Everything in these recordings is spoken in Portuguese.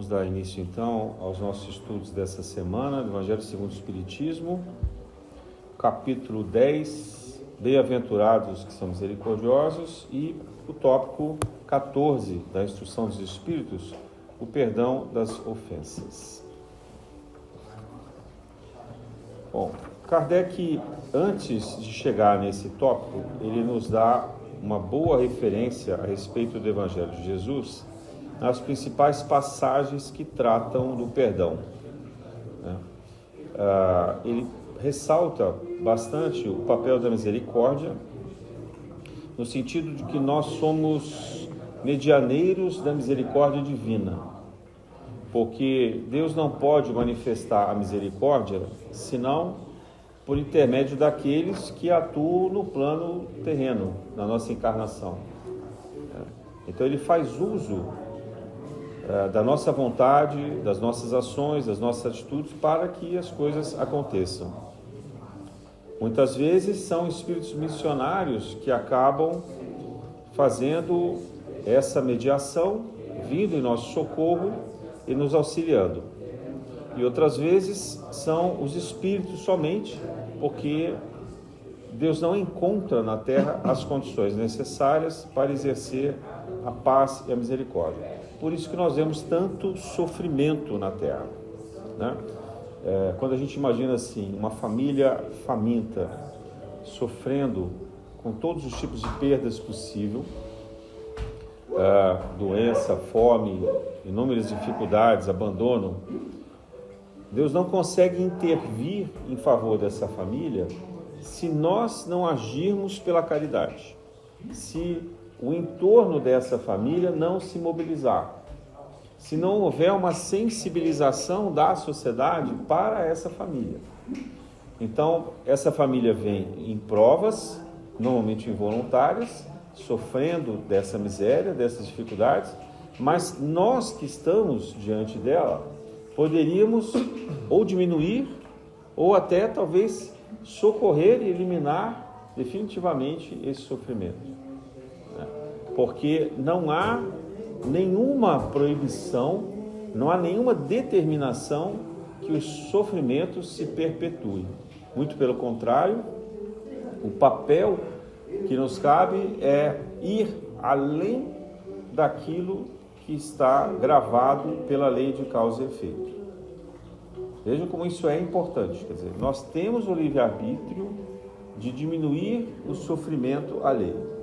dar início então aos nossos estudos dessa semana, do Evangelho segundo o Espiritismo, capítulo 10, Bem-aventurados que são misericordiosos, e o tópico 14 da Instrução dos Espíritos, o perdão das ofensas. Bom, Kardec, antes de chegar nesse tópico, ele nos dá uma boa referência a respeito do Evangelho de Jesus nas principais passagens que tratam do perdão. Ele ressalta bastante o papel da misericórdia, no sentido de que nós somos medianeiros da misericórdia divina, porque Deus não pode manifestar a misericórdia senão por intermédio daqueles que atuam no plano terreno, na nossa encarnação. Então ele faz uso da nossa vontade, das nossas ações, das nossas atitudes para que as coisas aconteçam. Muitas vezes são espíritos missionários que acabam fazendo essa mediação, vindo em nosso socorro e nos auxiliando. E outras vezes são os espíritos somente, porque Deus não encontra na Terra as condições necessárias para exercer a paz e a misericórdia. Por isso que nós vemos tanto sofrimento na Terra, né? Quando a gente imagina assim, uma família faminta, sofrendo com todos os tipos de perdas possível, doença, fome, inúmeras dificuldades, abandono, Deus não consegue intervir em favor dessa família se nós não agirmos pela caridade, se o entorno dessa família não se mobilizar, se não houver uma sensibilização da sociedade para essa família. Então, essa família vem em provas, normalmente involuntárias, sofrendo dessa miséria, dessas dificuldades, mas nós que estamos diante dela, poderíamos ou diminuir, ou até talvez socorrer e eliminar definitivamente esse sofrimento. Porque não há nenhuma proibição, não há nenhuma determinação que os sofrimentos se perpetuem. Muito pelo contrário, o papel que nos cabe é ir além daquilo que está gravado pela lei de causa e efeito. Vejam como isso é importante, quer dizer, nós temos o livre-arbítrio de diminuir o sofrimento alheio.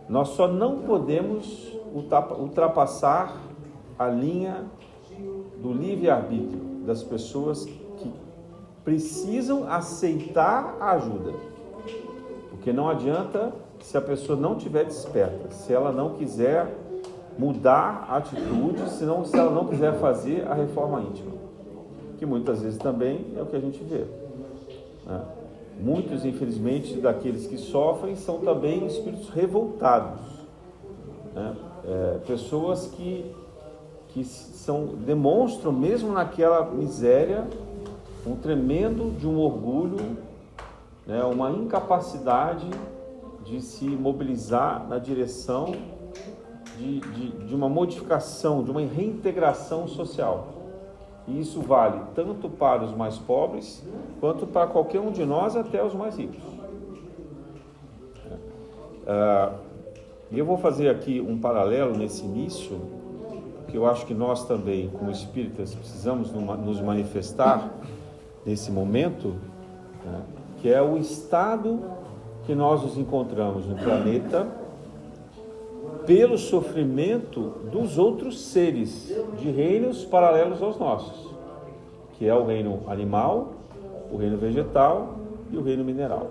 Nós só não podemos ultrapassar a linha do livre-arbítrio das pessoas que precisam aceitar a ajuda. Porque não adianta se a pessoa não estiver desperta, se ela não quiser mudar a atitude, se ela não quiser fazer a reforma íntima. Que muitas vezes também é o que a gente vê, né? Muitos, infelizmente, daqueles que sofrem são também espíritos revoltados, né? Pessoas que demonstram, mesmo naquela miséria, um tremendo de um orgulho, né? Uma incapacidade de se mobilizar na direção de uma modificação, de uma reintegração social. E isso vale tanto para os mais pobres, quanto para qualquer um de nós, até os mais ricos. E eu vou fazer aqui um paralelo nesse início, porque eu acho que nós também, como espíritas, precisamos nos manifestar nesse momento, né, que é o estado que nós nos encontramos no planeta pelo sofrimento dos outros seres de reinos paralelos aos nossos, que é o reino animal, o reino vegetal e o reino mineral.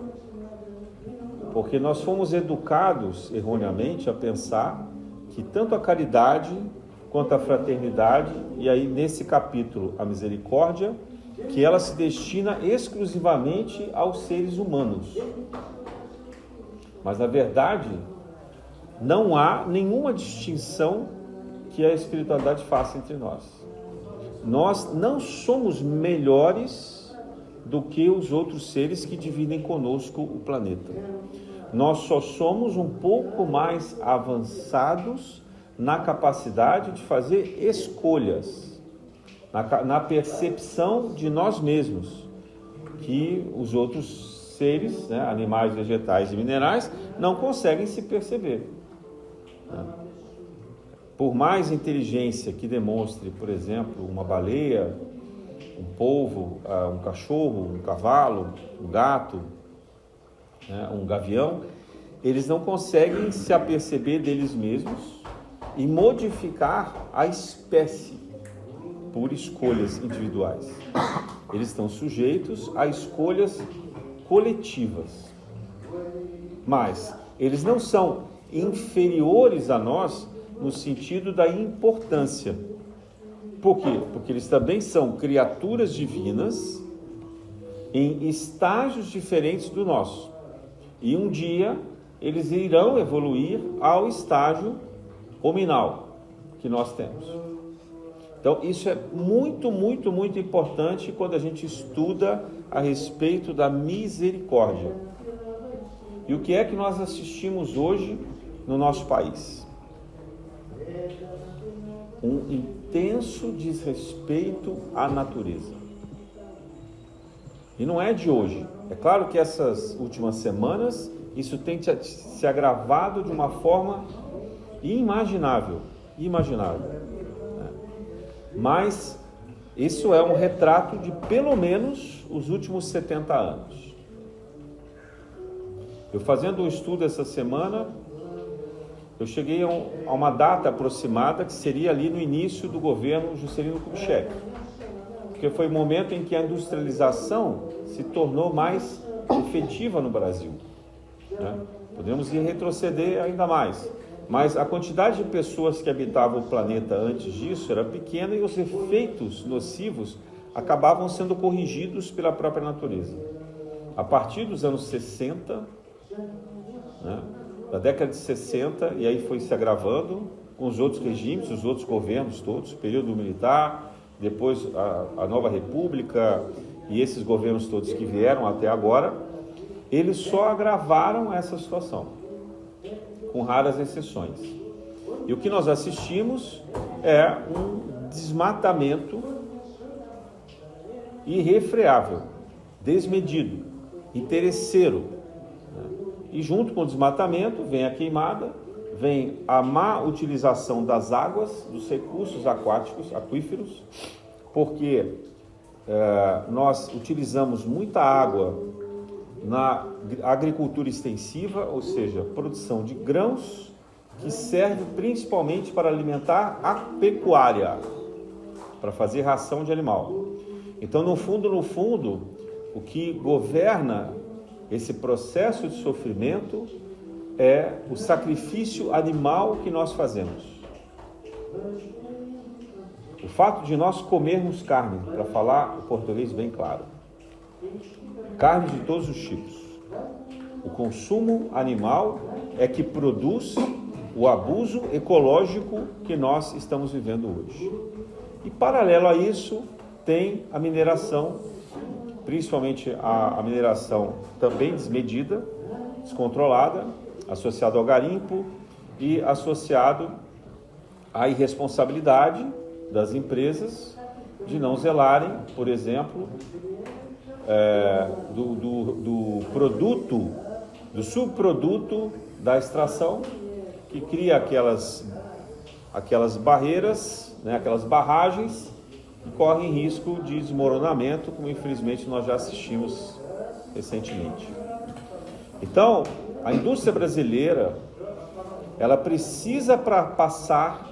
Porque nós fomos educados erroneamente a pensar que tanto a caridade quanto a fraternidade, e aí nesse capítulo a misericórdia, que ela se destina exclusivamente aos seres humanos. Mas na verdade não há nenhuma distinção que a espiritualidade faça entre nós. Nós não somos melhores do que os outros seres que dividem conosco o planeta. Nós só somos um pouco mais avançados na capacidade de fazer escolhas, na percepção de nós mesmos, que os outros seres, né, animais, vegetais e minerais, não conseguem se perceber. Por mais inteligência que demonstre, por exemplo, uma baleia, um polvo, um cachorro, um cavalo, um gato, né, um gavião, eles não conseguem se aperceber deles mesmos e modificar a espécie por escolhas individuais. Eles estão sujeitos a escolhas coletivas. Mas eles não são inferiores a nós no sentido da importância. Por quê? Porque eles também são criaturas divinas em estágios diferentes do nosso. E um dia eles irão evoluir ao estágio hominal que nós temos. Então, isso é muito, muito, muito importante quando a gente estuda a respeito da misericórdia. E o que é que nós assistimos hoje no nosso país? Um intenso desrespeito à natureza. E não é de hoje. É claro que essas últimas semanas isso tem se agravado de uma forma inimaginável. Mas isso é um retrato de pelo menos os últimos 70 anos. Eu fazendo um estudo essa semana, eu cheguei a uma data aproximada que seria ali no início do governo Juscelino Kubitschek, porque foi o momento em que a industrialização se tornou mais efetiva no Brasil. Podemos retroceder ainda mais, mas a quantidade de pessoas que habitavam o planeta antes disso era pequena e os efeitos nocivos acabavam sendo corrigidos pela própria natureza. A partir dos anos 60, da década de 60, e aí foi se agravando com os outros regimes, os outros governos todos, período militar, depois a nova república e esses governos todos que vieram até agora, eles só agravaram essa situação, com raras exceções. E o que nós assistimos é um desmatamento irrefreável, desmedido, interesseiro. E junto com o desmatamento vem a queimada, vem a má utilização das águas, dos recursos aquíferos, porque nós utilizamos muita água na agricultura extensiva, ou seja, produção de grãos, que serve principalmente para alimentar a pecuária, para fazer ração de animal. Então, no fundo, o que governa esse processo de sofrimento é o sacrifício animal que nós fazemos. O fato de nós comermos carne, para falar o português bem claro, carne de todos os tipos. O consumo animal é que produz o abuso ecológico que nós estamos vivendo hoje. E paralelo a isso, tem a mineração, principalmente a mineração também desmedida, descontrolada, associado ao garimpo e associado à irresponsabilidade das empresas de não zelarem, por exemplo, do produto, do subproduto da extração, que cria aquelas barreiras, aquelas barragens que correm risco de desmoronamento, como infelizmente nós já assistimos recentemente. Então, a indústria brasileira, ela precisa passar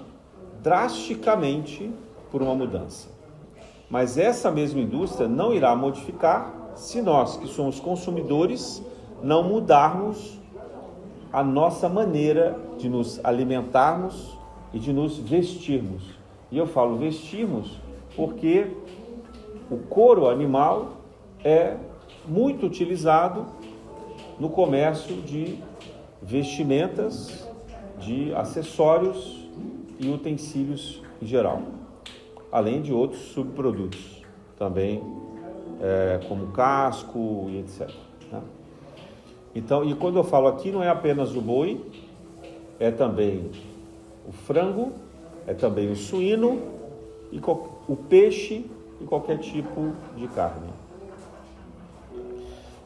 drasticamente por uma mudança. Mas essa mesma indústria não irá modificar se nós, que somos consumidores, não mudarmos a nossa maneira de nos alimentarmos e de nos vestirmos. E eu falo vestirmos porque o couro animal é muito utilizado no comércio de vestimentas, de acessórios e utensílios em geral, além de outros subprodutos também, como casco e etc. Então, e quando eu falo aqui, não é apenas o boi, é também O frango é também o suíno, e o peixe e qualquer tipo de carne.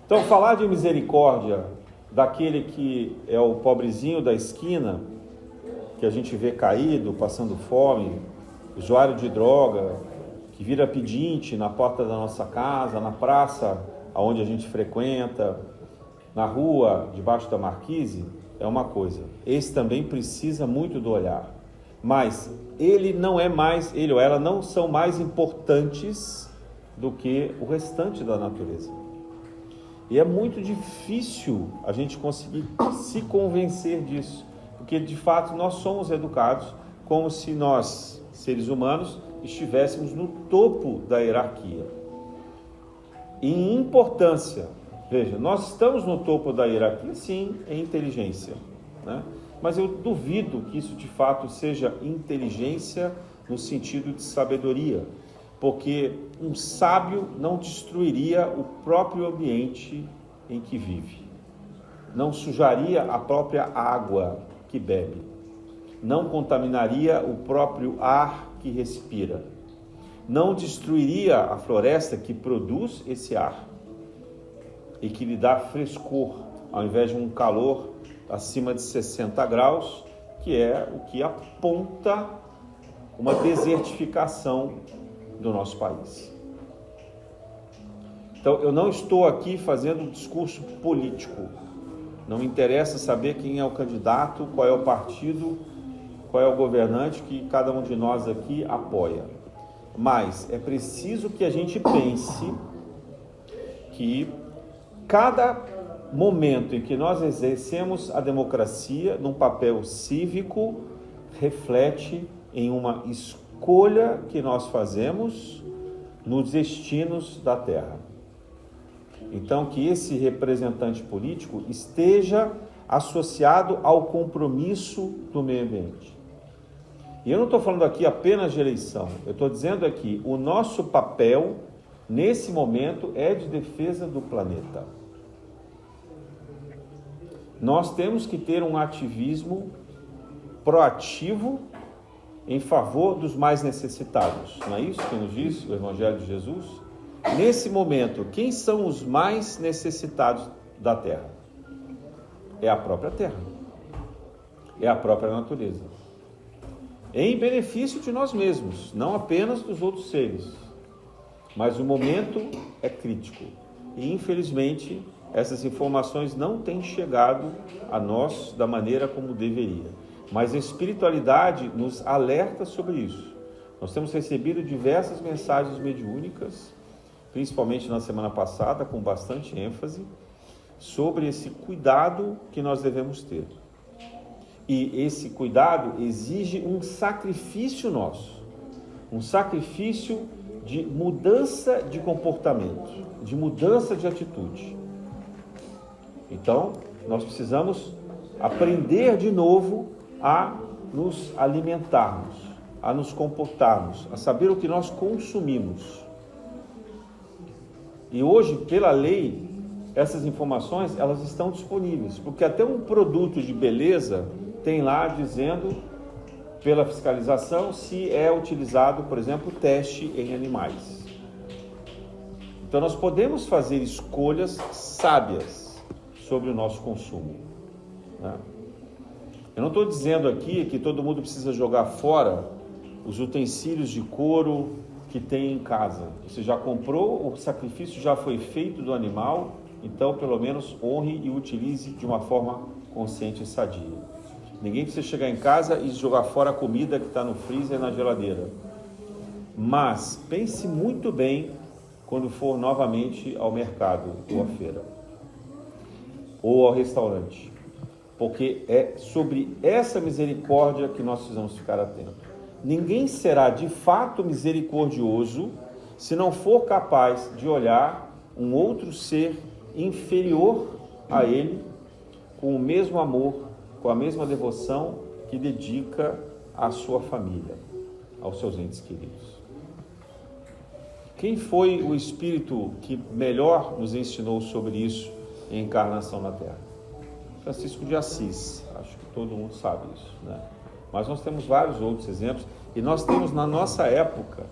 Então, falar de misericórdia daquele que é o pobrezinho da esquina, que a gente vê caído, passando fome, usuário de droga, que vira pedinte na porta da nossa casa, na praça onde a gente frequenta, na rua, debaixo da marquise, é uma coisa. Esse também precisa muito do olhar. Mas ele não é mais, ele ou ela não são mais importantes do que o restante da natureza. E é muito difícil a gente conseguir se convencer disso, porque de fato nós somos educados como se nós, seres humanos, estivéssemos no topo da hierarquia. E em importância, veja, nós estamos no topo da hierarquia, sim, em inteligência, né? Mas eu duvido que isso de fato seja inteligência no sentido de sabedoria, porque um sábio não destruiria o próprio ambiente em que vive, não sujaria a própria água que bebe, não contaminaria o próprio ar que respira, não destruiria a floresta que produz esse ar e que lhe dá frescor, ao invés de um calor acima de 60 graus, que é o que aponta uma desertificação do nosso país. Então, eu não estou aqui fazendo um discurso político. Não me interessa saber quem é o candidato, qual é o partido, qual é o governante que cada um de nós aqui apoia. Mas é preciso que a gente pense que cada momento em que nós exercemos a democracia num papel cívico reflete em uma escolha que nós fazemos nos destinos da terra. Então, que esse representante político esteja associado ao compromisso do meio ambiente. E eu não estou falando aqui apenas de eleição, eu estou dizendo aqui, o nosso papel nesse momento é de defesa do planeta. Nós temos que ter um ativismo proativo em favor dos mais necessitados. Não é isso que nos diz o Evangelho de Jesus? Nesse momento, quem são os mais necessitados da terra? É a própria terra. É a própria natureza. Em benefício de nós mesmos, não apenas dos outros seres. Mas o momento é crítico. E, infelizmente, essas informações não têm chegado a nós da maneira como deveria. Mas a espiritualidade nos alerta sobre isso. Nós temos recebido diversas mensagens mediúnicas, principalmente na semana passada, com bastante ênfase, sobre esse cuidado que nós devemos ter. E esse cuidado exige um sacrifício nosso, um sacrifício de mudança de comportamento, de mudança de atitude. Então, nós precisamos aprender de novo a nos alimentarmos, a nos comportarmos, a saber o que nós consumimos. E hoje, pela lei, essas informações elas estão disponíveis, porque até um produto de beleza tem lá dizendo, pela fiscalização, se é utilizado, por exemplo, teste em animais. Então nós podemos fazer escolhas sábias sobre o nosso consumo, né? Eu não estou dizendo aqui que todo mundo precisa jogar fora os utensílios de couro que tem em casa. Você já comprou, o sacrifício já foi feito do animal, então pelo menos honre e utilize de uma forma consciente e sadia. Ninguém precisa chegar em casa e jogar fora a comida que está no freezer e na geladeira. Mas pense muito bem quando for novamente ao mercado ou à feira ou ao restaurante, porque é sobre essa misericórdia que nós precisamos ficar atentos. Ninguém será de fato misericordioso se não for capaz de olhar um outro ser inferior a ele com o mesmo amor, com a mesma devoção que dedica à sua família, aos seus entes queridos. Quem foi o Espírito que melhor nos ensinou sobre isso em encarnação na Terra? Francisco de Assis, acho que todo mundo sabe isso, né? mas nós temos vários outros exemplos, e nós temos na nossa época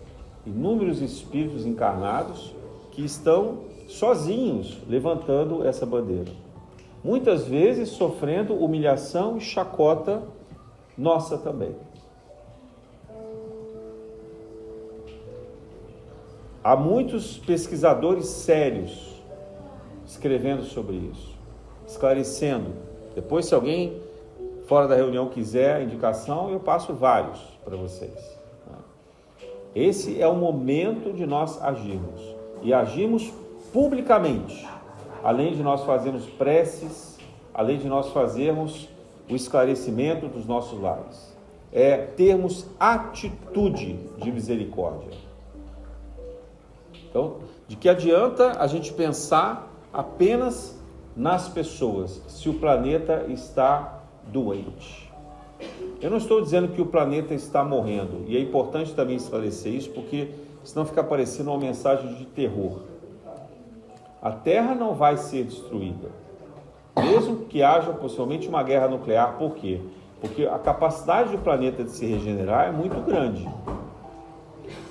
inúmeros espíritos encarnados que estão sozinhos levantando essa bandeira. Muitas vezes sofrendo humilhação e chacota nossa também. Há muitos pesquisadores sérios escrevendo sobre isso, esclarecendo. Depois, se alguém fora da reunião quiser indicação, eu passo vários para vocês. Esse é o momento de nós agirmos, e agirmos publicamente, além de nós fazermos preces, além de nós fazermos o esclarecimento dos nossos lares. É termos atitude de misericórdia. Então, de que adianta a gente pensar apenas nas pessoas, se o planeta está doente? Eu não estou dizendo que o planeta está morrendo, e é importante também esclarecer isso, porque senão fica parecendo uma mensagem de terror. A Terra não vai ser destruída, mesmo que haja possivelmente uma guerra nuclear. Por quê? Porque a capacidade do planeta de se regenerar é muito grande.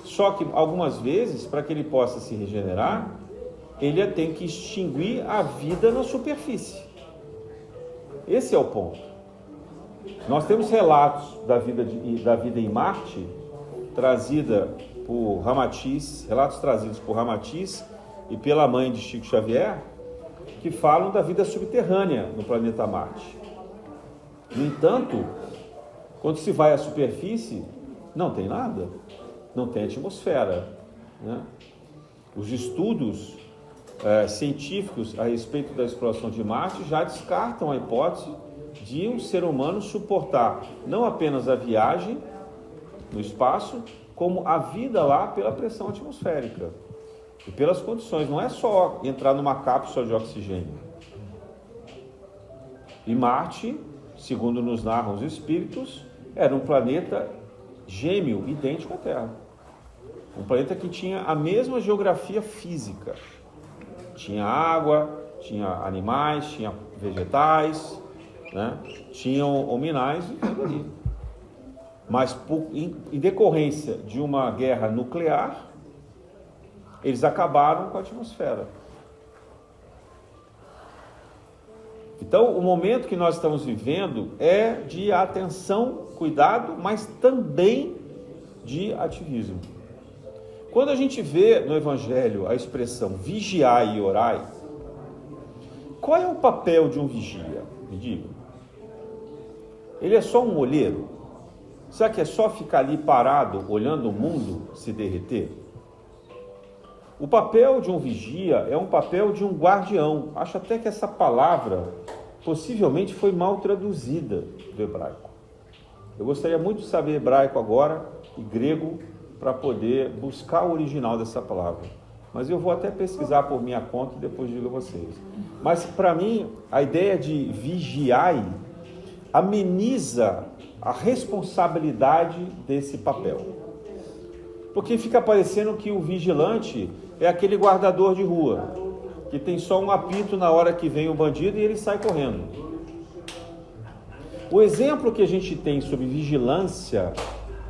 Só que algumas vezes, para que ele possa se regenerar, ele tem que extinguir a vida na superfície. Esse é o ponto. Nós temos relatos da vida em Marte, trazida por Ramatiz, relatos trazidos por Ramatiz e pela mãe de Chico Xavier, que falam da vida subterrânea no planeta Marte. No entanto, quando se vai à superfície, não tem nada, não tem atmosfera, né? Os estudos científicos a respeito da exploração de Marte já descartam a hipótese de um ser humano suportar não apenas a viagem no espaço, como a vida lá pela pressão atmosférica e pelas condições. Não é só entrar numa cápsula de oxigênio. E Marte, segundo nos narram os espíritos, era um planeta gêmeo, idêntico à Terra. Um planeta que tinha a mesma geografia física. Tinha água, tinha animais, tinha vegetais, né? Tinham hominais e tudo ali. Mas em decorrência de uma guerra nuclear, eles acabaram com a atmosfera. Então, o momento que nós estamos vivendo é de atenção, cuidado, mas também de ativismo. Quando a gente vê no Evangelho a expressão vigiai e orai, qual é o papel de um vigia? Me diga. Ele é só um olheiro? Será que é só ficar ali parado, olhando o mundo se derreter? O papel de um vigia é um papel de um guardião. Acho até que essa palavra possivelmente foi mal traduzida do hebraico. Eu gostaria muito de saber hebraico agora e grego para poder buscar o original dessa palavra. Mas eu vou até pesquisar por minha conta e depois digo a vocês. Mas para mim, a ideia de vigiai ameniza a responsabilidade desse papel. Porque fica parecendo que o vigilante é aquele guardador de rua, que tem só um apito na hora que vem o bandido e ele sai correndo. O exemplo que a gente tem sobre vigilância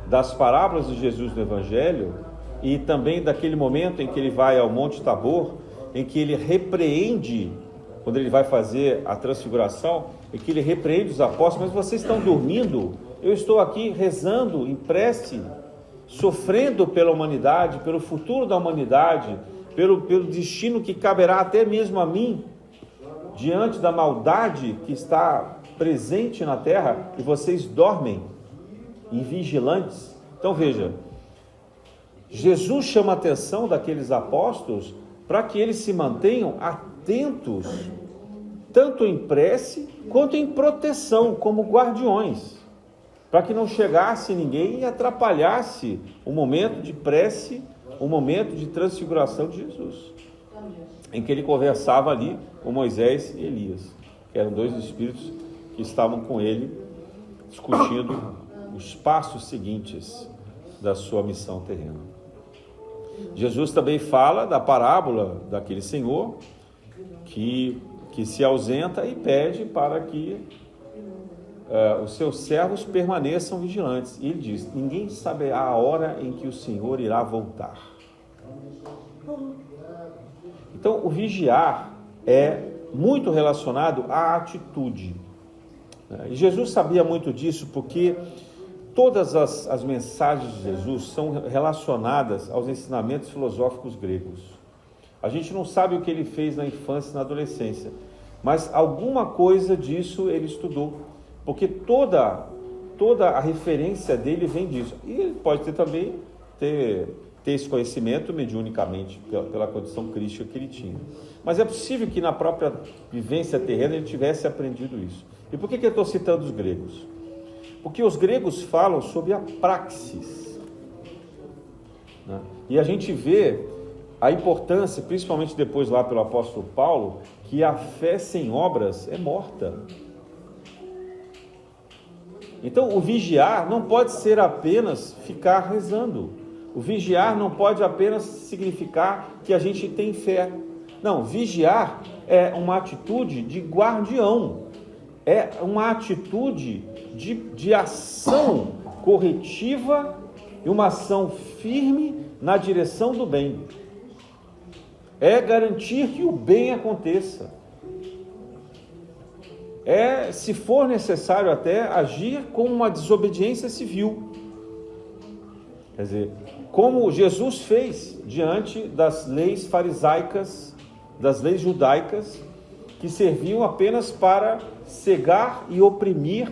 das parábolas de Jesus no Evangelho e também daquele momento em que ele vai ao Monte Tabor, em que ele repreende, quando ele vai fazer a transfiguração, em que ele repreende os apóstolos: mas vocês estão dormindo? Eu estou aqui rezando em prece, sofrendo pela humanidade, pelo futuro da humanidade, pelo destino que caberá até mesmo a mim, diante da maldade que está presente na terra, e vocês dormem invigilantes. Então veja, Jesus chama a atenção daqueles apóstolos para que eles se mantenham atentos, tanto em prece quanto em proteção, como guardiões, para que não chegasse ninguém e atrapalhasse o momento de prece, o momento de transfiguração de Jesus, em que ele conversava ali com Moisés e Elias, que eram dois espíritos que estavam com ele discutindo os passos seguintes da sua missão terrena. Jesus também fala da parábola daquele senhor que se ausenta e pede para que os seus servos permaneçam vigilantes. E ele diz: ninguém sabe a hora em que o Senhor irá voltar. Então, o vigiar é muito relacionado à atitude. E Jesus sabia muito disso, porque todas as mensagens de Jesus são relacionadas aos ensinamentos filosóficos gregos. A gente não sabe o que ele fez na infância e na adolescência, mas alguma coisa disso ele estudou, porque toda a referência dele vem disso. E ele pode também ter esse conhecimento mediunicamente, pela condição crística que ele tinha. Mas é possível que na própria vivência terrena ele tivesse aprendido isso. E por que eu estou citando os gregos? Porque os gregos falam sobre a praxis, né? E a gente vê a importância, principalmente depois lá pelo apóstolo Paulo, que a fé sem obras é morta. Então o vigiar não pode ser apenas ficar rezando. O vigiar não pode apenas significar que a gente tem fé. Não, vigiar é uma atitude de guardião. É uma atitude de ação corretiva e uma ação firme na direção do bem. É garantir que o bem aconteça. É, se for necessário até, agir com uma desobediência civil. Quer dizer, como Jesus fez diante das leis farisaicas, das leis judaicas, que serviam apenas para cegar e oprimir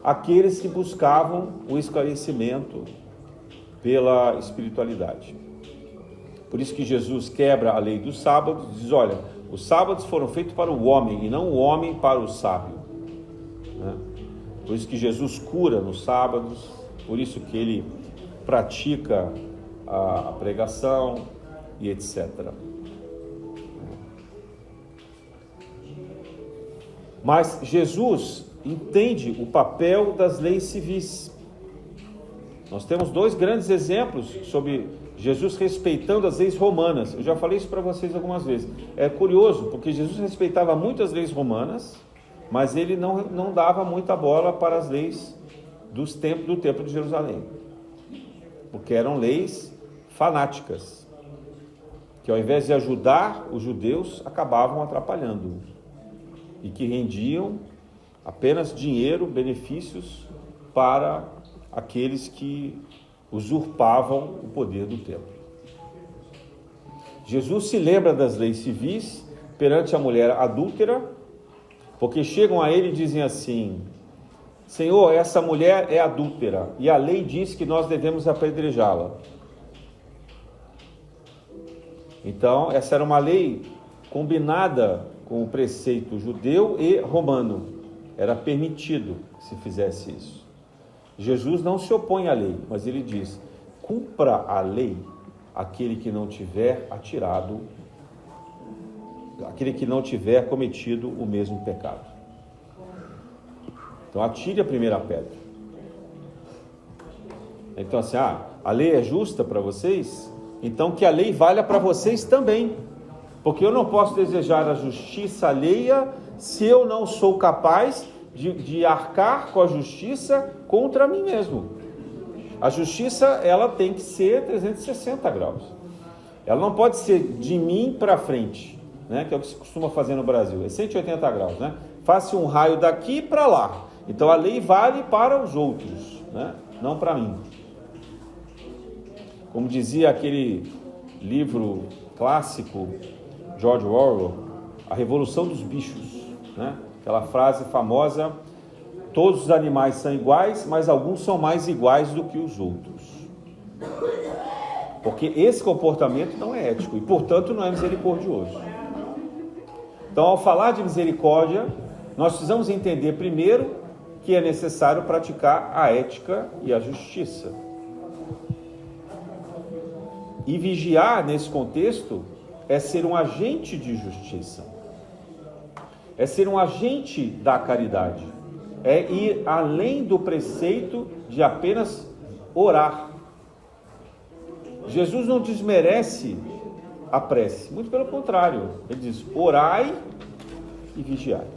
aqueles que buscavam o esclarecimento pela espiritualidade. Por isso que Jesus quebra a lei dos sábados e diz: olha, os sábados foram feitos para o homem e não o homem para o sábio, né? Por isso que Jesus cura nos sábados, por isso que ele pratica a pregação e etc. Mas Jesus entende o papel das leis civis. Nós temos dois grandes exemplos sobre Jesus respeitando as leis romanas. Eu já falei isso para vocês algumas vezes. É curioso, porque Jesus respeitava muito as leis romanas, mas ele não dava muita bola para as leis do templo de Jerusalém, porque eram leis fanáticas, que ao invés de ajudar os judeus, acabavam atrapalhando, e que rendiam apenas dinheiro, benefícios para aqueles que usurpavam o poder do templo. Jesus se lembra das leis civis perante a mulher adúltera, porque chegam a ele e dizem assim: Senhor, essa mulher é adúltera e a lei diz que nós devemos apedrejá-la. Então, essa era uma lei combinada com o preceito judeu e romano. Era permitido que se fizesse isso. Jesus não se opõe à lei, mas ele diz: cumpra a lei aquele que não tiver aquele que não tiver cometido o mesmo pecado. Então atire a primeira pedra. Então assim, a lei é justa para vocês? Então que a lei valha para vocês também. Porque eu não posso desejar a justiça alheia se eu não sou capaz de arcar com a justiça contra mim mesmo. A justiça, ela tem que ser 360 graus. Ela não pode ser de mim para frente, né? Que é o que se costuma fazer no Brasil. É 180 graus, né? Faça um raio daqui para lá. Então a lei vale para os outros, né? Não para mim. Como dizia aquele livro clássico, George Orwell, A Revolução dos Bichos, né? Aquela frase famosa: todos os animais são iguais, mas alguns são mais iguais do que os outros. Porque esse comportamento não é ético e, portanto, não é misericordioso. Então, ao falar de misericórdia, nós precisamos entender primeiro que é necessário praticar a ética e a justiça. E vigiar, nesse contexto, é ser um agente de justiça. É ser um agente da caridade. É ir além do preceito de apenas orar. Jesus não desmerece a prece, muito pelo contrário. Ele diz: orai e vigiai.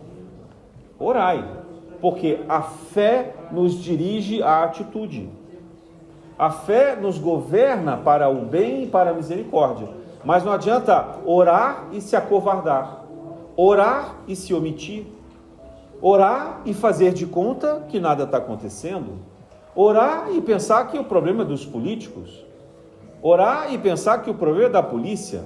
Orai. Porque a fé nos dirige à atitude. A fé nos governa para o bem e para a misericórdia. Mas não adianta orar e se acovardar. Orar e se omitir. Orar e fazer de conta que nada está acontecendo. Orar e pensar que o problema é dos políticos. Orar e pensar que o problema é da polícia.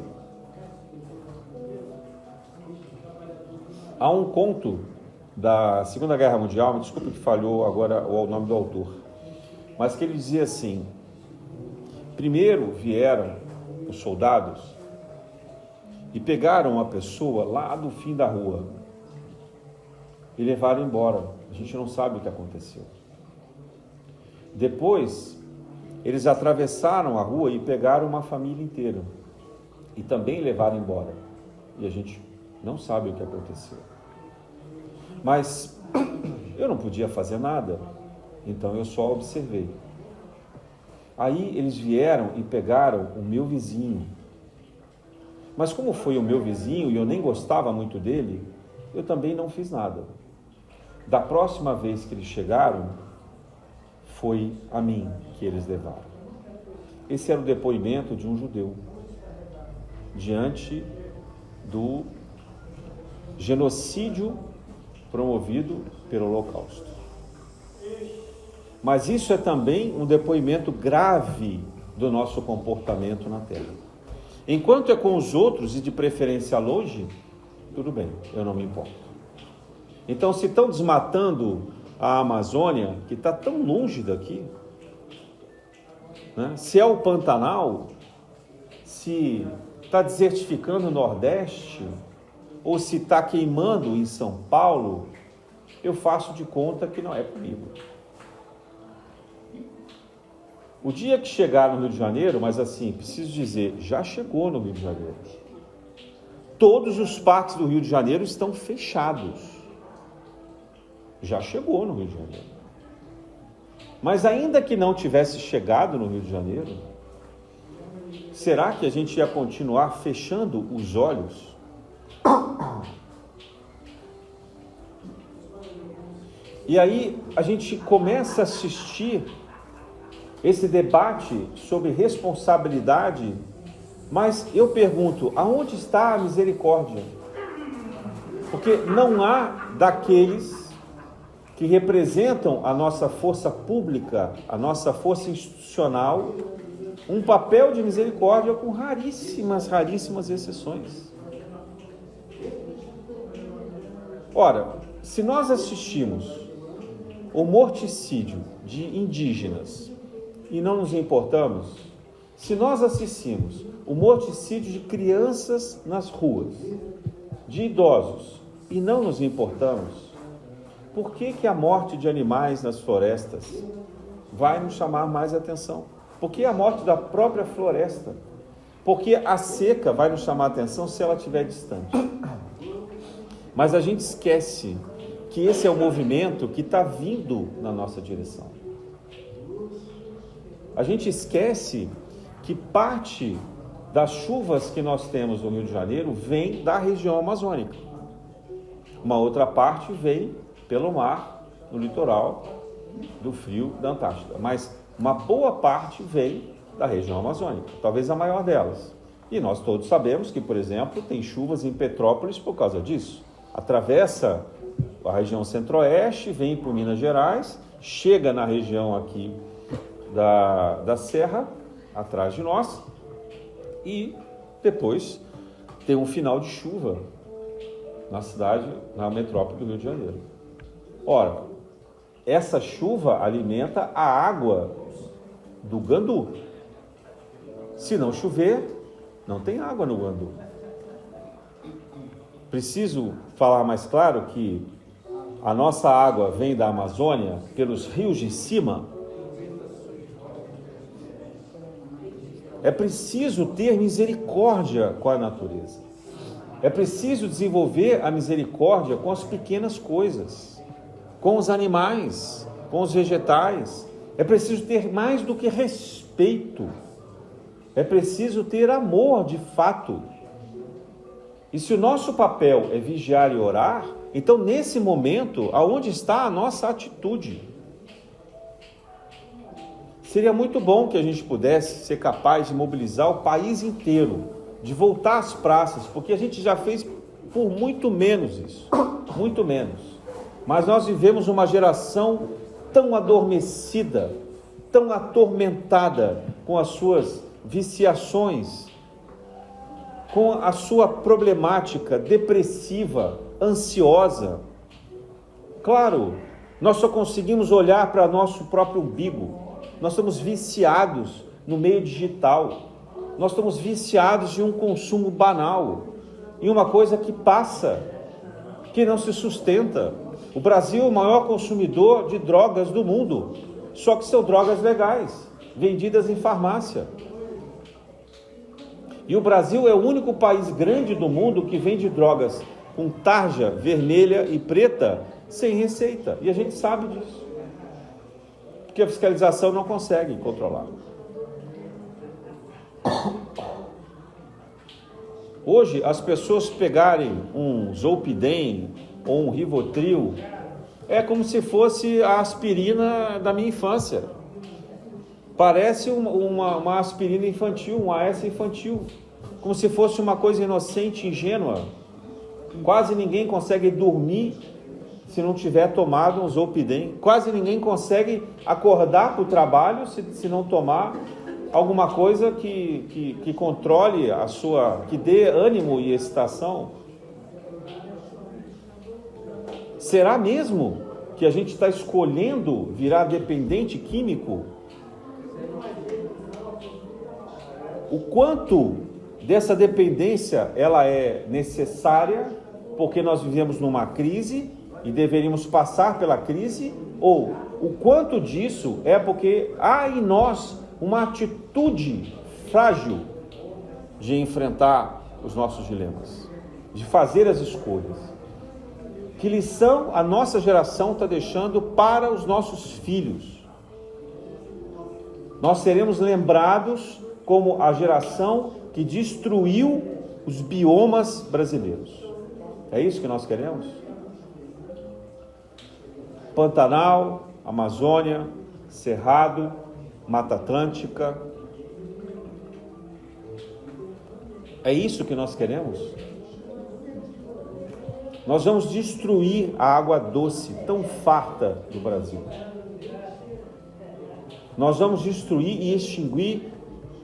Há um conto da Segunda Guerra Mundial, me desculpe que falhou agora o nome do autor, mas que ele dizia assim: primeiro vieram os soldados e pegaram uma pessoa lá do fim da rua e levaram embora. A gente não sabe o que aconteceu. Depois, eles atravessaram a rua e pegaram uma família inteira e também levaram embora. E a gente não sabe o que aconteceu. Mas eu não podia fazer nada, então eu só observei. Aí eles vieram e pegaram o meu vizinho. Mas como foi o meu vizinho e eu nem gostava muito dele, eu também não fiz nada. Da próxima vez que eles chegaram, foi a mim que eles levaram. Esse era o depoimento de um judeu diante do genocídio promovido pelo Holocausto. Mas isso é também um depoimento grave do nosso comportamento na Terra. Enquanto é com os outros e de preferência longe, tudo bem, eu não me importo. Então, se estão desmatando a Amazônia, que está tão longe daqui, né? Se é o Pantanal, se está desertificando o Nordeste, ou se está queimando em São Paulo, eu faço de conta que não é comigo. O dia que chegar no Rio de Janeiro, mas assim, preciso dizer, já chegou no Rio de Janeiro. Todos os parques do Rio de Janeiro estão fechados. Já chegou no Rio de Janeiro. Mas ainda que não tivesse chegado no Rio de Janeiro, será que a gente ia continuar fechando os olhos? E aí a gente começa a assistir esse debate sobre responsabilidade, mas eu pergunto, aonde está a misericórdia? Porque não há daqueles que representam a nossa força pública, a nossa força institucional, um papel de misericórdia com raríssimas exceções. Ora, se nós assistimos o morticídio de indígenas e não nos importamos, se nós assistimos o morticídio de crianças nas ruas, de idosos, e não nos importamos, por que a morte de animais nas florestas vai nos chamar mais atenção? Por que a morte da própria floresta? Por que a seca vai nos chamar atenção se ela estiver distante? Mas a gente esquece que esse é o movimento que está vindo na nossa direção. A gente esquece que parte das chuvas que nós temos no Rio de Janeiro vem da região amazônica. Uma outra parte vem pelo mar, no litoral do frio da Antártida. Mas uma boa parte vem da região amazônica, talvez a maior delas. E nós todos sabemos que, por exemplo, tem chuvas em Petrópolis por causa disso. Atravessa a região centro-oeste, vem por Minas Gerais, chega na região aqui da Serra, atrás de nós, e depois tem um final de chuva na cidade, na metrópole do Rio de Janeiro. Ora, essa chuva alimenta a água do Gandu. Se não chover, não tem água no Gandu. Preciso falar mais claro que a nossa água vem da Amazônia pelos rios de cima. É preciso ter misericórdia com a natureza. É preciso desenvolver a misericórdia com as pequenas coisas, com os animais, com os vegetais. É preciso ter mais do que respeito. É preciso ter amor de fato. E se o nosso papel é vigiar e orar, Então, nesse momento, aonde está a nossa atitude? Seria muito bom que a gente pudesse ser capaz de mobilizar o país inteiro, de voltar às praças, porque a gente já fez por muito menos isso, muito menos. Mas nós vivemos uma geração tão adormecida, tão atormentada com as suas viciações, com a sua problemática depressiva, ansiosa. Claro, nós só conseguimos olhar para nosso próprio umbigo. Nós estamos viciados no meio digital. Nós estamos viciados em um consumo banal, em uma coisa que passa, que não se sustenta. O Brasil é o maior consumidor de drogas do mundo, só que são drogas legais, vendidas em farmácia. E o Brasil é o único país grande do mundo que vende drogas com tarja vermelha e preta sem receita. E a gente sabe disso, porque a fiscalização não consegue controlar. Hoje, as pessoas pegarem um Zolpidem ou um Rivotril é como se fosse a aspirina da minha infância. Parece uma aspirina infantil, um AS infantil, como se fosse uma coisa inocente, ingênua. Quase ninguém consegue dormir se não tiver tomado um Zolpidem. Quase ninguém consegue acordar para o trabalho se não tomar alguma coisa que controle a sua, que dê ânimo e excitação. Será mesmo que a gente está escolhendo virar dependente químico? O quanto dessa dependência ela é necessária porque nós vivemos numa crise e deveríamos passar pela crise, ou o quanto disso é porque há em nós uma atitude frágil de enfrentar os nossos dilemas, de fazer as escolhas. Que lição a nossa geração está deixando para os nossos filhos? Nós seremos lembrados como a geração que destruiu os biomas brasileiros. É isso que nós queremos? Pantanal, Amazônia, Cerrado, Mata Atlântica. É isso que nós queremos? Nós vamos destruir a água doce tão farta do Brasil. Nós vamos destruir e extinguir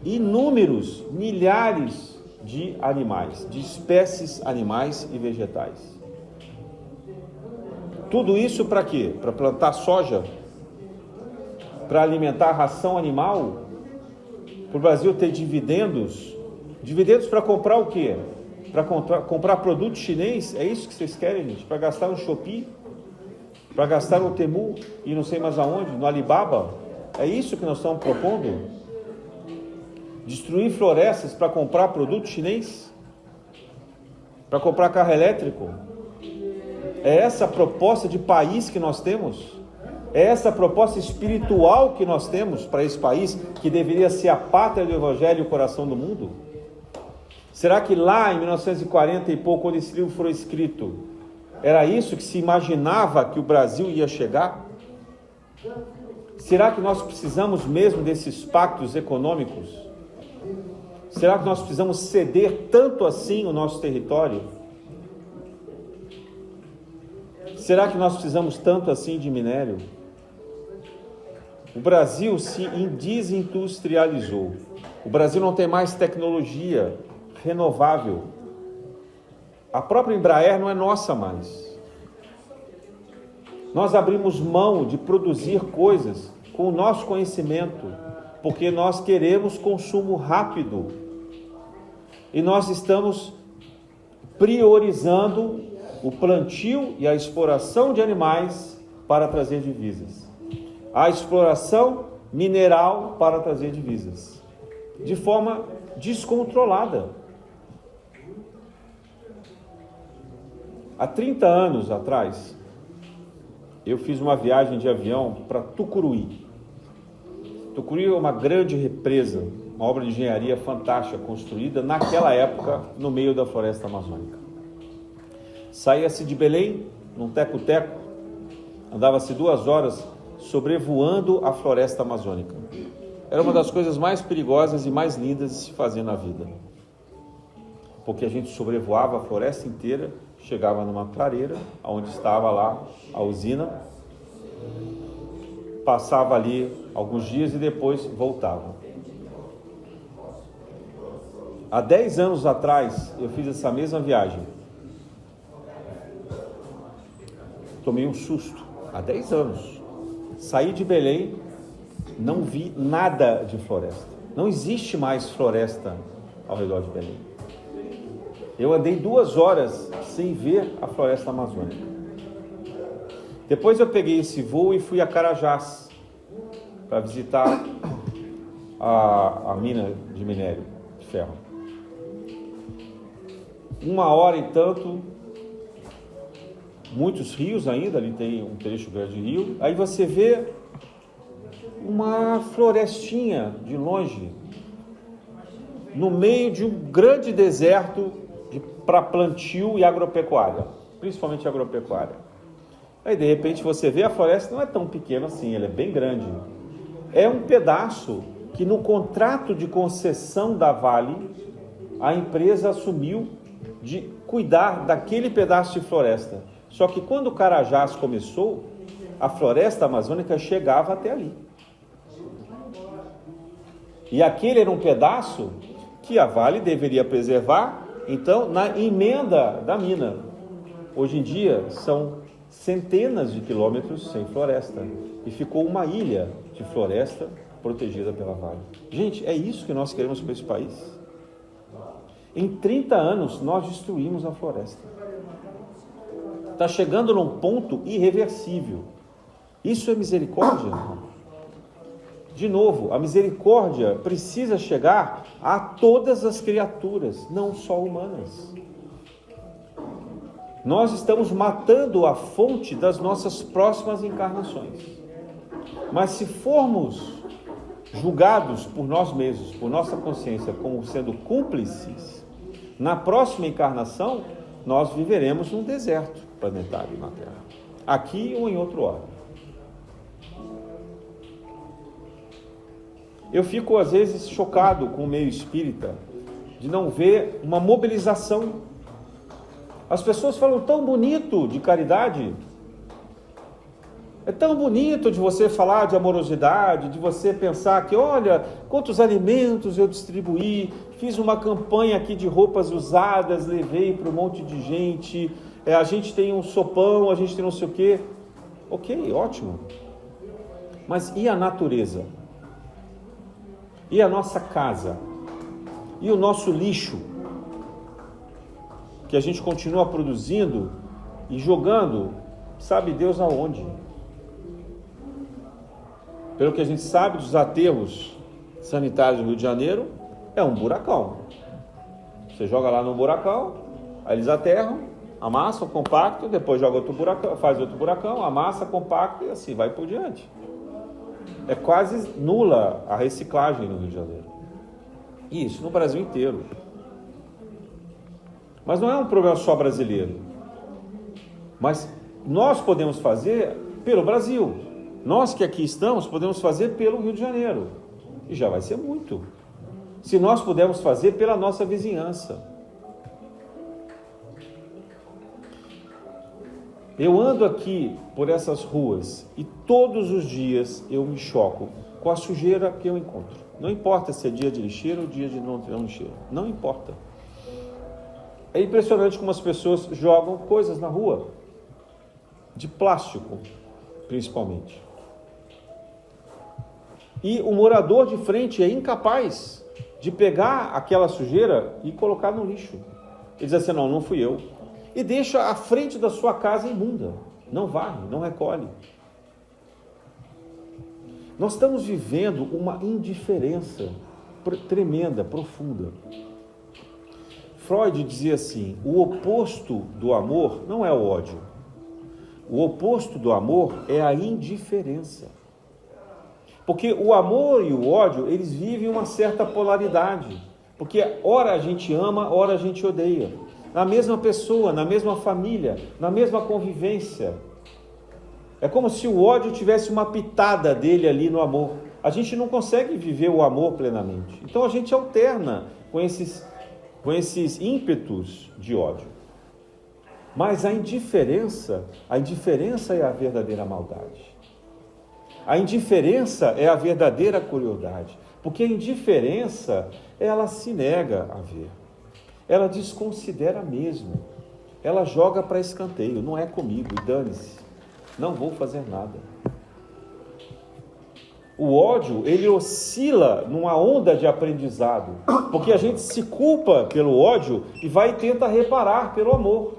inúmeros, milhares de animais, de espécies animais e vegetais. Tudo isso para quê? Para plantar soja? Para alimentar a ração animal? Para o Brasil ter dividendos? Dividendos para comprar o quê? Para comprar produto chinês? É isso que vocês querem, gente? Para gastar no Shopee? Para gastar no Temu e não sei mais aonde? No Alibaba? É isso que nós estamos propondo? Destruir florestas para comprar produto chinês? Para comprar carro elétrico? É essa a proposta de país que nós temos? É essa a proposta espiritual que nós temos para esse país, que deveria ser a pátria do Evangelho e o coração do mundo? Será que lá em 1940 e pouco, quando esse livro foi escrito, era isso que se imaginava que o Brasil ia chegar? Será que nós precisamos mesmo desses pactos econômicos? Será que nós precisamos ceder tanto assim o nosso território? Será que nós precisamos tanto assim de minério? O Brasil se desindustrializou. O Brasil não tem mais tecnologia renovável. A própria Embraer não é nossa mais. Nós abrimos mão de produzir coisas com o nosso conhecimento, porque nós queremos consumo rápido. E nós estamos priorizando o plantio e a exploração de animais para trazer divisas. A exploração mineral para trazer divisas. De forma descontrolada. Há 30 anos atrás, eu fiz uma viagem de avião para Tucuruí. Tucuruí é uma grande represa, uma obra de engenharia fantástica, construída naquela época no meio da floresta amazônica. Saía-se de Belém num teco-teco, andava-se 2 horas sobrevoando a floresta amazônica. Era uma das coisas mais perigosas e mais lindas de se fazer na vida. Porque a gente sobrevoava a floresta inteira, chegava numa clareira, onde estava lá a usina, passava ali alguns dias e depois voltava. Há 10 anos atrás, eu fiz essa mesma viagem. Tomei um susto. Há 10 anos. Saí de Belém, não vi nada de floresta. Não existe mais floresta ao redor de Belém. Eu andei 2 horas sem ver a floresta amazônica. Depois eu peguei esse voo e fui a Carajás para visitar a mina de minério de ferro. 1 hora e tanto, muitos rios ainda, ali tem um trecho grande de rio. Aí você vê uma florestinha de longe, no meio de um grande deserto para plantio e agropecuária, principalmente agropecuária. Aí de repente você vê a floresta, não é tão pequena assim, ela é bem grande. É um pedaço que no contrato de concessão da Vale, a empresa assumiu de cuidar daquele pedaço de floresta. Só que quando o Carajás começou, a floresta amazônica chegava até ali. E aquele era um pedaço que a Vale deveria preservar, então, na emenda da mina. Hoje em dia, são centenas de quilômetros sem floresta. E ficou uma ilha de floresta protegida pela Vale. Gente, é isso que nós queremos para esse país. Em 30 anos, nós destruímos a floresta. Está chegando num ponto irreversível. Isso é misericórdia, irmão? De novo, a misericórdia precisa chegar a todas as criaturas, não só humanas. Nós estamos matando a fonte das nossas próximas encarnações. Mas se formos julgados por nós mesmos, por nossa consciência, como sendo cúmplices, na próxima encarnação, nós viveremos num deserto planetário na Terra. Aqui ou em outro órgão. Eu fico, às vezes, chocado com o meio espírita de não ver uma mobilização. As pessoas falam tão bonito de caridade. É tão bonito de você falar de amorosidade, de você pensar que, olha, quantos alimentos eu distribuí, fiz uma campanha aqui de roupas usadas, levei para um monte de gente, a gente tem um sopão, a gente tem não sei o quê. Ok, ótimo. Mas e a natureza? E a nossa casa? E o nosso lixo? Que a gente continua produzindo e jogando, sabe Deus aonde? Pelo que a gente sabe dos aterros sanitários do Rio de Janeiro, é um buracão. Você joga lá no buracão, aí eles aterram, amassam, compactam, depois joga outro buracão, faz outro buracão, amassa, compacta e assim vai por diante. É quase nula a reciclagem no Rio de Janeiro. E isso no Brasil inteiro. Mas não é um problema só brasileiro. Mas nós podemos fazer pelo Brasil. Nós que aqui estamos podemos fazer pelo Rio de Janeiro. E já vai ser muito. Se nós pudermos fazer pela nossa vizinhança. Eu ando aqui por essas ruas e todos os dias eu me choco com a sujeira que eu encontro. Não importa se é dia de lixeira ou dia de não lixeira. Não importa. É impressionante como as pessoas jogam coisas na rua. De plástico, principalmente. E o morador de frente é incapaz de pegar aquela sujeira e colocar no lixo. Ele diz assim, não fui eu. E deixa a frente da sua casa imunda. Não varre, não recolhe. Nós estamos vivendo uma indiferença tremenda, profunda. Freud dizia assim, o oposto do amor não é o ódio. O oposto do amor é a indiferença. Porque o amor e o ódio, eles vivem uma certa polaridade. Porque ora a gente ama, ora a gente odeia. na mesma pessoa, na mesma família, na mesma convivência. É como se o ódio tivesse uma pitada dele ali no amor. A gente não consegue viver o amor plenamente. Então a gente alterna com esses ímpetos de ódio. Mas a indiferença é a verdadeira maldade. A indiferença é a verdadeira crueldade. Porque a indiferença, ela se nega a ver. Ela desconsidera mesmo. Ela joga para escanteio. Não é comigo, e dane-se. Não vou fazer nada. O ódio, ele oscila numa onda de aprendizado. Porque a gente se culpa pelo ódio e vai e tenta reparar pelo amor.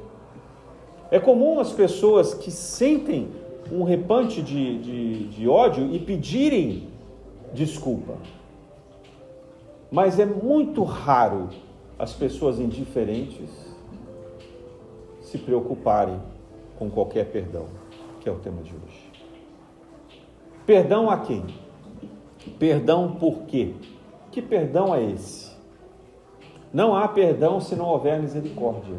É comum as pessoas que sentem um repante de ódio e pedirem desculpa. Mas é muito raro as pessoas indiferentes se preocuparem com qualquer perdão, que é o tema de hoje. Perdão a quem? Perdão por quê? Que perdão é esse? Não há perdão se não houver misericórdia.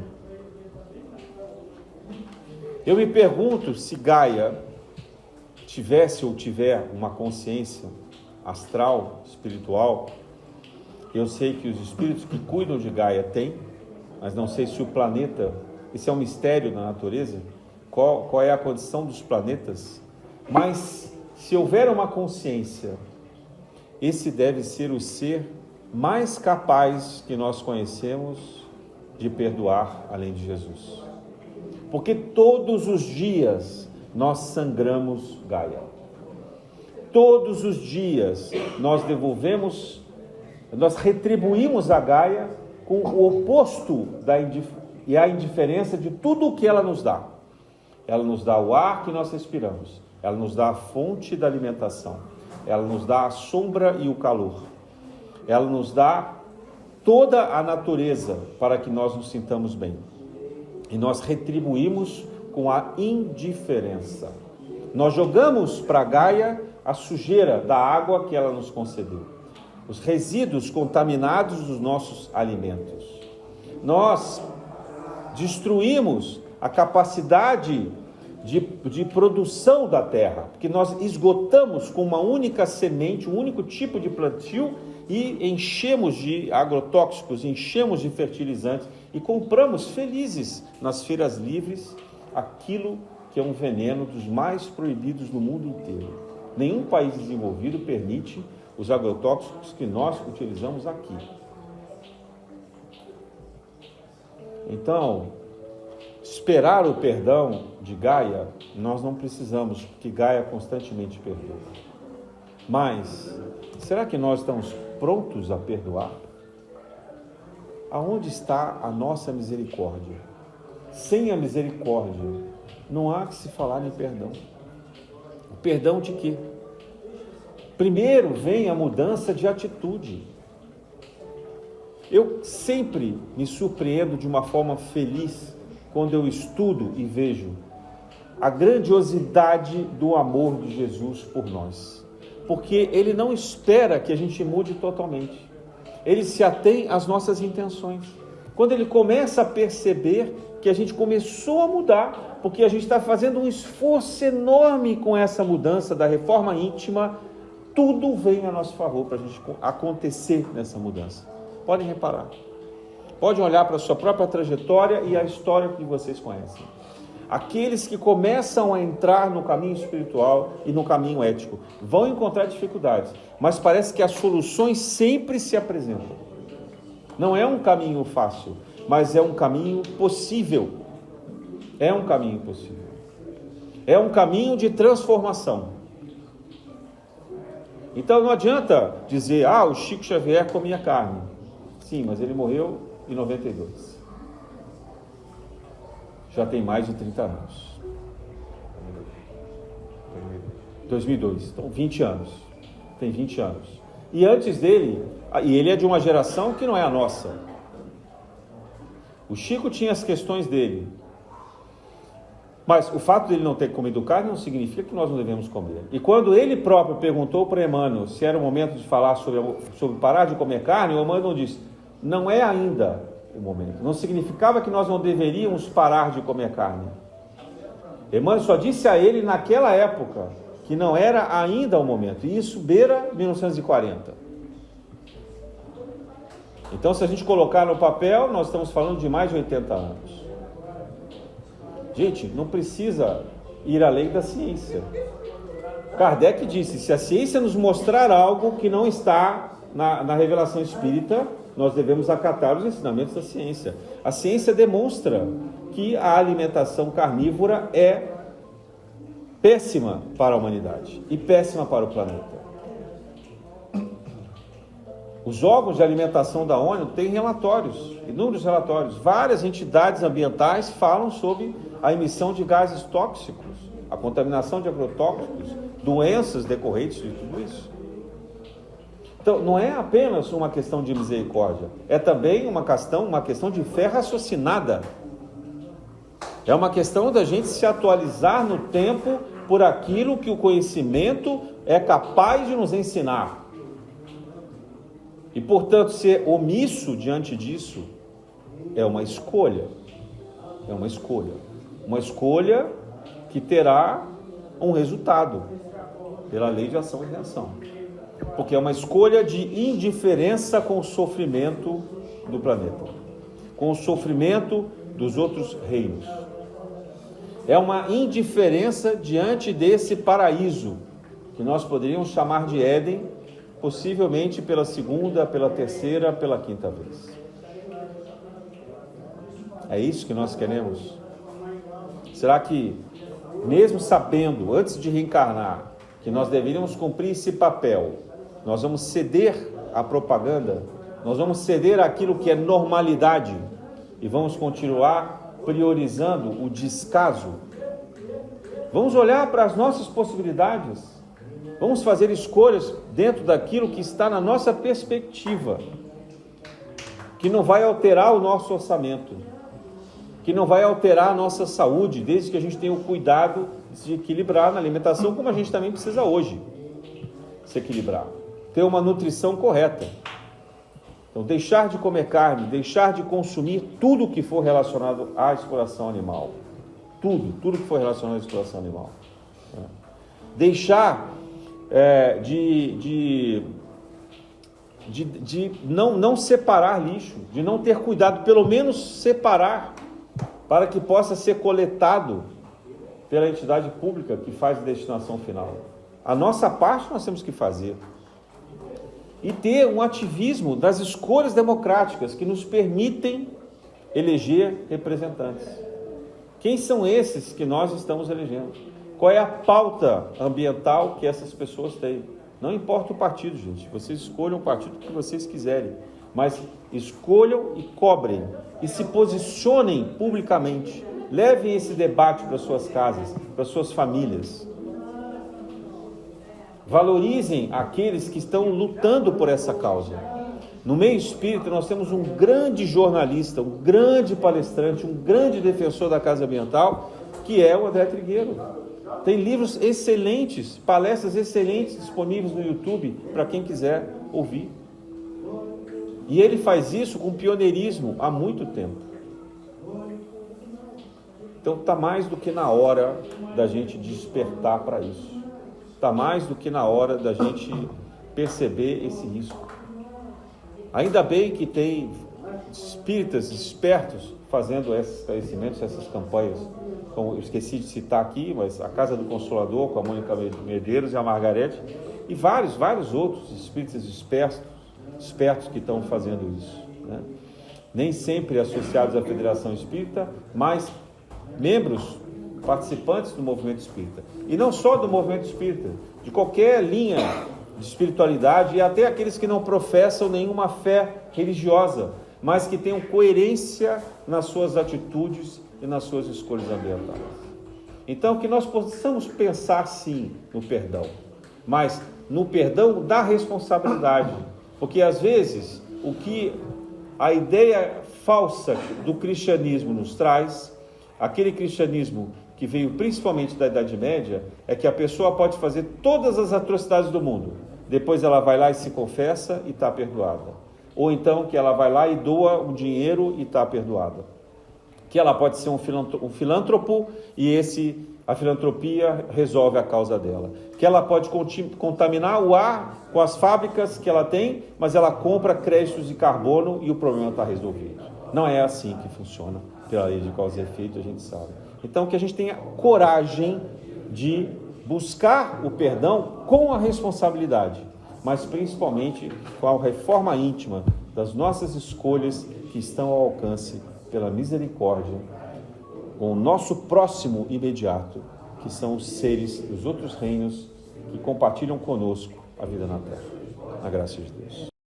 Eu me pergunto se Gaia tivesse ou tiver uma consciência astral, espiritual. Eu sei que os espíritos que cuidam de Gaia têm, mas não sei se o planeta, isso é um mistério da natureza, qual é a condição dos planetas, mas se houver uma consciência, esse deve ser o ser mais capaz que nós conhecemos de perdoar além de Jesus. Porque todos os dias nós sangramos Gaia. Todos os dias nós retribuímos a Gaia com o oposto e a indiferença de tudo o que ela nos dá. Ela nos dá o ar que nós respiramos. Ela nos dá a fonte da alimentação. Ela nos dá a sombra e o calor. Ela nos dá toda a natureza para que nós nos sintamos bem. E nós retribuímos com a indiferença. Nós jogamos para Gaia a sujeira da água que ela nos concedeu, os resíduos contaminados dos nossos alimentos. Nós destruímos a capacidade de produção da terra, porque nós esgotamos com uma única semente, um único tipo de plantio e enchemos de agrotóxicos, enchemos de fertilizantes e compramos felizes nas feiras livres aquilo que é um veneno dos mais proibidos no mundo inteiro. Nenhum país desenvolvido permite os agrotóxicos que nós utilizamos aqui. Então, esperar o perdão de Gaia, nós não precisamos, porque Gaia constantemente perdoa. Mas, será que nós estamos prontos a perdoar? Aonde está a nossa misericórdia? Sem a misericórdia, não há que se falar em perdão. O perdão de quê? Primeiro vem a mudança de atitude. Eu sempre me surpreendo de uma forma feliz quando eu estudo e vejo a grandiosidade do amor de Jesus por nós. Porque Ele não espera que a gente mude totalmente. Ele se atém às nossas intenções. Quando Ele começa a perceber que a gente começou a mudar, porque a gente está fazendo um esforço enorme com essa mudança da reforma íntima, tudo vem a nosso favor para a gente acontecer nessa mudança. Podem reparar. Podem olhar para a sua própria trajetória e a história que vocês conhecem. Aqueles que começam a entrar no caminho espiritual e no caminho ético vão encontrar dificuldades, mas parece que as soluções sempre se apresentam. Não é um caminho fácil, mas é um caminho possível. É um caminho possível. É um caminho de transformação. Então não adianta dizer, o Chico Xavier comia carne. Sim, mas ele morreu em 92. Já tem mais de 30 anos. 2002, então 20 anos. Tem 20 anos. E antes dele, e ele é de uma geração que não é a nossa. O Chico tinha as questões dele. Mas o fato de ele não ter comido carne não significa que nós não devemos comer. E quando ele próprio perguntou para Emmanuel se era o momento de falar sobre parar de comer carne, o Emmanuel disse, não é ainda o momento. Não significava que nós não deveríamos parar de comer carne. Emmanuel só disse a ele naquela época que não era ainda o momento. E isso beira 1940. Então, se a gente colocar no papel, nós estamos falando de mais de 80 anos. Gente, não precisa ir além da ciência. Kardec disse, se a ciência nos mostrar algo que não está na revelação espírita, nós devemos acatar os ensinamentos da ciência. A ciência demonstra que a alimentação carnívora é péssima para a humanidade e péssima para o planeta. Os órgãos de alimentação da ONU têm relatórios, inúmeros relatórios. Várias entidades ambientais falam sobre a emissão de gases tóxicos, a contaminação de agrotóxicos, doenças decorrentes de tudo isso. Então, não é apenas uma questão de misericórdia, é também uma questão de fé raciocinada. É uma questão da gente se atualizar no tempo por aquilo que o conhecimento é capaz de nos ensinar. E, portanto, ser omisso diante disso é uma escolha. É uma escolha. Uma escolha que terá um resultado pela lei de ação e reação. Porque é uma escolha de indiferença com o sofrimento do planeta, com o sofrimento dos outros reinos. É uma indiferença diante desse paraíso, que nós poderíamos chamar de Éden, possivelmente pela segunda, pela terceira, pela quinta vez. É isso que nós queremos? Será que, mesmo sabendo, antes de reencarnar, que nós deveríamos cumprir esse papel, nós vamos ceder à propaganda, nós vamos ceder àquilo que é normalidade e vamos continuar priorizando o descaso? Vamos olhar para as nossas possibilidades, vamos fazer escolhas dentro daquilo que está na nossa perspectiva, que não vai alterar o nosso orçamento, que não vai alterar a nossa saúde, desde que a gente tenha o cuidado de se equilibrar na alimentação, como a gente também precisa hoje se equilibrar, ter uma nutrição correta. Então, deixar de comer carne, deixar de consumir tudo que for relacionado à exploração animal, tudo que for relacionado à exploração animal, deixar de não separar lixo, de não ter cuidado, pelo menos separar, para que possa ser coletado pela entidade pública que faz a destinação final. A nossa parte nós temos que fazer. E ter um ativismo das escolhas democráticas que nos permitem eleger representantes. Quem são esses que nós estamos elegendo? Qual é a pauta ambiental que essas pessoas têm? Não importa o partido, gente. Vocês escolham o partido que vocês quiserem, mas escolham e cobrem e se posicionem publicamente. Levem esse debate para suas casas, para suas famílias. Valorizem aqueles que estão lutando por essa causa. No meio espírita nós temos um grande jornalista, um grande palestrante, um grande defensor da causa ambiental, que é o André Trigueiro. Tem livros excelentes, palestras excelentes disponíveis no YouTube para quem quiser ouvir. E ele faz isso com pioneirismo há muito tempo. Então está mais do que na hora da gente despertar para isso. Está mais do que na hora da gente perceber esse risco. Ainda bem que tem espíritas espertos fazendo esses esclarecimentos, essas campanhas. Como eu esqueci de citar aqui, mas a Casa do Consolador, com a Mônica Medeiros e a Margarete, e vários outros espíritas espertos que estão fazendo isso, né? Nem sempre associados à Federação Espírita, mas membros, participantes do movimento espírita. E não só do movimento espírita, de qualquer linha de espiritualidade, e até aqueles que não professam nenhuma fé religiosa, mas que tenham coerência nas suas atitudes e nas suas escolhas ambientais. Então, que nós possamos pensar sim no perdão, mas no perdão da responsabilidade, porque às vezes o que a ideia falsa do cristianismo nos traz, aquele cristianismo que veio principalmente da Idade Média, é que a pessoa pode fazer todas as atrocidades do mundo, depois ela vai lá e se confessa e está perdoada. ou então que ela vai lá e doa o dinheiro e está perdoada. Que ela pode ser um filântropo e a filantropia resolve a causa dela. Que ela pode contaminar o ar com as fábricas que ela tem, mas ela compra créditos de carbono e o problema está resolvido. Não é assim que funciona pela lei de causa e efeito, a gente sabe. Então que a gente tenha coragem de buscar o perdão com a responsabilidade, mas principalmente com a reforma íntima das nossas escolhas que estão ao alcance pela misericórdia, com o nosso próximo imediato, que são os seres dos outros reinos que compartilham conosco a vida na terra. Na graça de Deus.